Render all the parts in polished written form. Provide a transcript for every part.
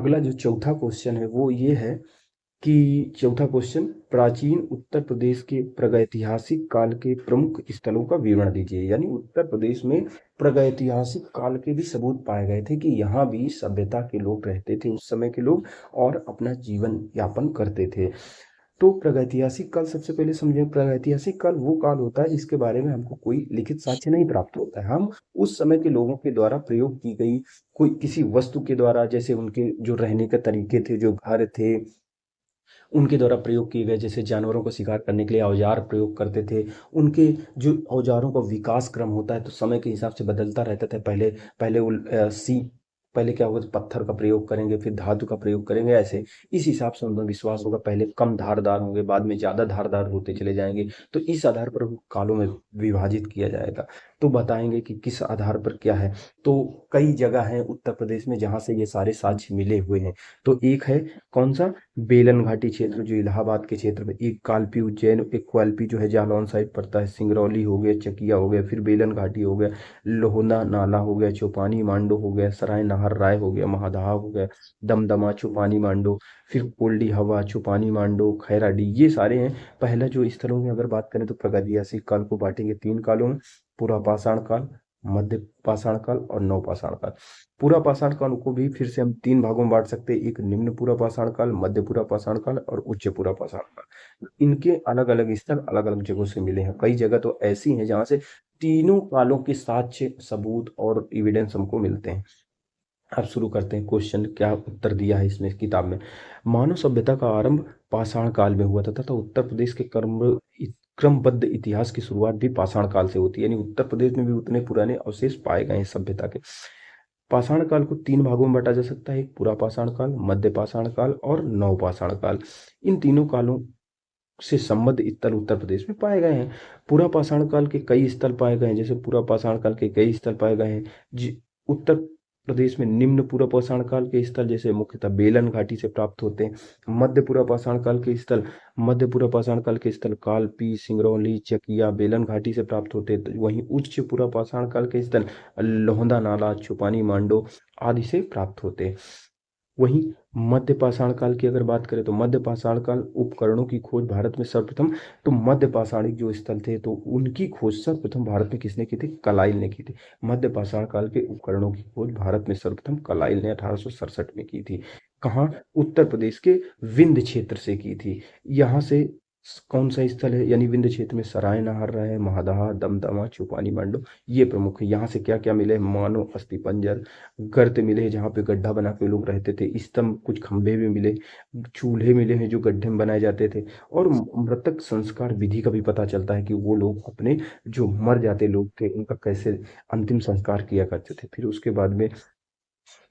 अगला जो चौथा क्वेश्चन है वो ये है कि चौथा क्वेश्चन, प्राचीन उत्तर प्रदेश के प्रागैतिहासिक काल के प्रमुख स्थलों का विवरण दीजिए। यानी उत्तर प्रदेश में प्रागैतिहासिक काल के भी सबूत पाए गए थे कि यहाँ भी सभ्यता के लोग रहते थे उस समय के लोग, और अपना जीवन यापन करते थे। तो प्रागैतिहासिक काल सबसे पहले समझें। प्रागैतिहासिक काल वो काल होता है जिसके बारे में हमको कोई लिखित साक्ष्य नहीं प्राप्त होता है। हम उस समय के लोगों के द्वारा प्रयोग की गई कोई किसी वस्तु के द्वारा, जैसे उनके जो रहने के तरीके थे, जो घर थे, उनके द्वारा प्रयोग किए गए, जैसे जानवरों को शिकार करने के लिए औजार प्रयोग करते थे। उनके जो औजारों का विकास क्रम होता है तो समय के हिसाब से बदलता रहता था। पहले पहले वो पहले क्या होगा, तो पत्थर का प्रयोग करेंगे, फिर धातु का प्रयोग करेंगे, ऐसे इस हिसाब से उनमें विश्वास होगा। पहले कम धारदार होंगे, बाद में ज़्यादा धारदार होते चले जाएंगे। तो इस आधार पर कालों में विभाजित किया जाएगा। तो बताएंगे कि किस आधार पर क्या है। तो कई जगह हैं उत्तर प्रदेश में जहाँ से ये सारे साक्ष्य मिले हुए हैं। तो एक है कौन सा, बेलन घाटी क्षेत्र जो इलाहाबाद के क्षेत्र में, एक कालपी उज्जैन, एक क्वालपी जो है जालौन साइड पड़ता है, सिंगरौली हो गया, चकिया हो गया, फिर बेलन घाटी हो गया, लोहना नाला हो गया, चौपानी मांडो हो गया, सराय नाहर राय हो गया, महादहा हो गया, दमदमा, चौपानी मांडो, फिर कोल्डी हवा, चौपानी मांडो, खैराडी, ये सारे हैं। पहला जो स्थलों की अगर बात करें तो प्रागैतिहासिक काल को बांटेंगे तीन कालों में: पूरा पाषाण काल, मध्य पाषाण काल और नव पाषाण काल। पूरा पाषाण काल को भी फिर से हम तीन भागों में बांट सकते हैं: एक निम्न पूरा पाषाण काल, मध्य पूरा पाषाण काल और उच्च पूरा पाषाण काल। इनके अलग अलग स्थल अलग अलग जगहों से मिले हैं। कई जगह तो ऐसी हैं जहां से तीनों कालों के साक्ष्य, सबूत और एविडेंस हमको मिलते हैं। अब शुरू करते हैं क्वेश्चन, क्या उत्तर दिया है इसमें किताब में। मानव सभ्यता का आरंभ पाषाण काल में हुआ था तथा उत्तर प्रदेश के क्रमबद्ध इतिहास की शुरुआत भी पाषाण काल से होती है। यानी उत्तर प्रदेश में भी उतने पुराने अवशेष पाए गए हैं सभ्यता के। पाषाण काल को तीन भागों में बांटा जा सकता है: एक पूरा पाषाण काल, मध्य पाषाण काल और नव पाषाण काल। इन तीनों कालों से संबद्ध स्थल उत्तर प्रदेश में पाए गए हैं। पूरा पाषाण काल के कई स्थल पाए गए हैं, जैसे पूरा पाषाण काल के कई स्थल पाए गए हैं। उत्तर प्रदेश में निम्न पूरा पाषाण काल के स्थल जैसे मुख्यतः बेलन घाटी से प्राप्त होते हैं। मध्य पूरा पाषाण काल के स्थल, मध्य पूरा पाषाण काल के स्थल कालपी, सिंगरौली, चकिया, बेलन घाटी से प्राप्त होते हैं। तो वहीं उच्च पूरा पाषाण काल के स्थल लोहंदा नाला, छुपानी मांडो आदि से प्राप्त होते हैं। वहीं मध्य पाषाण काल की अगर बात करें तो मध्य पाषाण काल उपकरणों की खोज भारत में सर्वप्रथम, तो मध्य पाषाणिक जो स्थल थे तो उनकी खोज सर्वप्रथम भारत में किसने की थी? कलाइल ने की थी। मध्य पाषाण काल के उपकरणों की खोज भारत में सर्वप्रथम कलाइल ने 1867 में की थी। कहाँ? उत्तर प्रदेश के विंध्य क्षेत्र से की थी। यहाँ से कौन सा स्थल है? यानी विंध्य क्षेत्र में सराय नाहर रहे, महादहा, दमदमा, चौपानी मांडो, ये प्रमुख है। यहाँ से क्या क्या मिले? मानव अस्थिपंजर, गर्त मिले हैं जहाँ पे गड्ढा बना के लोग रहते थे, स्तंभ, कुछ खंभे भी मिले, चूल्हे मिले हैं जो गड्ढे में बनाए जाते थे, और मृतक संस्कार विधि का भी पता चलता है कि वो लोग अपने जो मर जाते लोग थे उनका कैसे अंतिम संस्कार किया करते थे। फिर उसके बाद में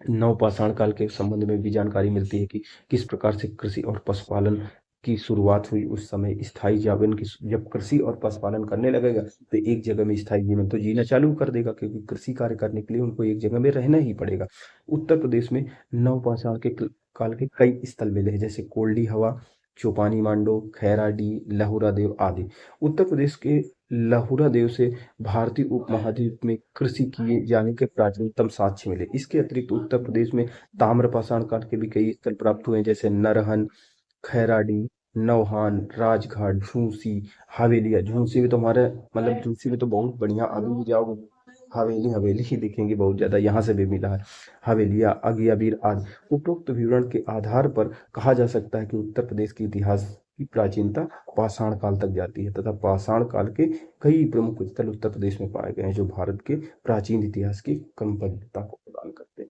नवपाषाण काल के संबंध में भी जानकारी मिलती है कि किस प्रकार से कृषि और पशुपालन की शुरुआत हुई। उस समय स्थायी जीवन की, जब कृषि और पशुपालन करने लगेगा तो एक जगह में स्थायी जीवन तो जीना चालू कर देगा, क्योंकि कृषि कार्य करने के लिए उनको एक जगह में रहना ही पड़ेगा। उत्तर प्रदेश में नवपाषाण के काल के कई स्थल मिले हैं, जैसे कोल्डी हवा, चौपानी मांडो, खैराडी, लहुरा देव आदि। उत्तर प्रदेश के लहुरा देव से भारतीय उपमहाद्वीप में कृषि किए जाने के प्राचीनतम साक्ष्य मिले। इसके अतिरिक्त उत्तर प्रदेश में ताम्रपाषाण काल के भी कई स्थल प्राप्त हुए हैं, जैसे नरहन, खैराडी, नौहान, राजघाट, झूंसी, हवेलिया। झूंसी में तो हमारे मतलब झूंसी में तो बहुत बढ़िया, अभी भी जाओगे हवेली हवेली ही दिखेंगी बहुत ज्यादा, यहाँ से भी मिला है। हवेलिया, अगियाबीर आदि। उपरोक्त विवरण के आधार पर कहा जा सकता है कि उत्तर प्रदेश के इतिहास की प्राचीनता पाषाण काल तक जाती है तथा पाषाण काल के कई प्रमुख स्थल उत्तर प्रदेश में पाए गए हैं जो भारत के प्राचीन इतिहास की क्रमबद्धता को प्रदान करते हैं।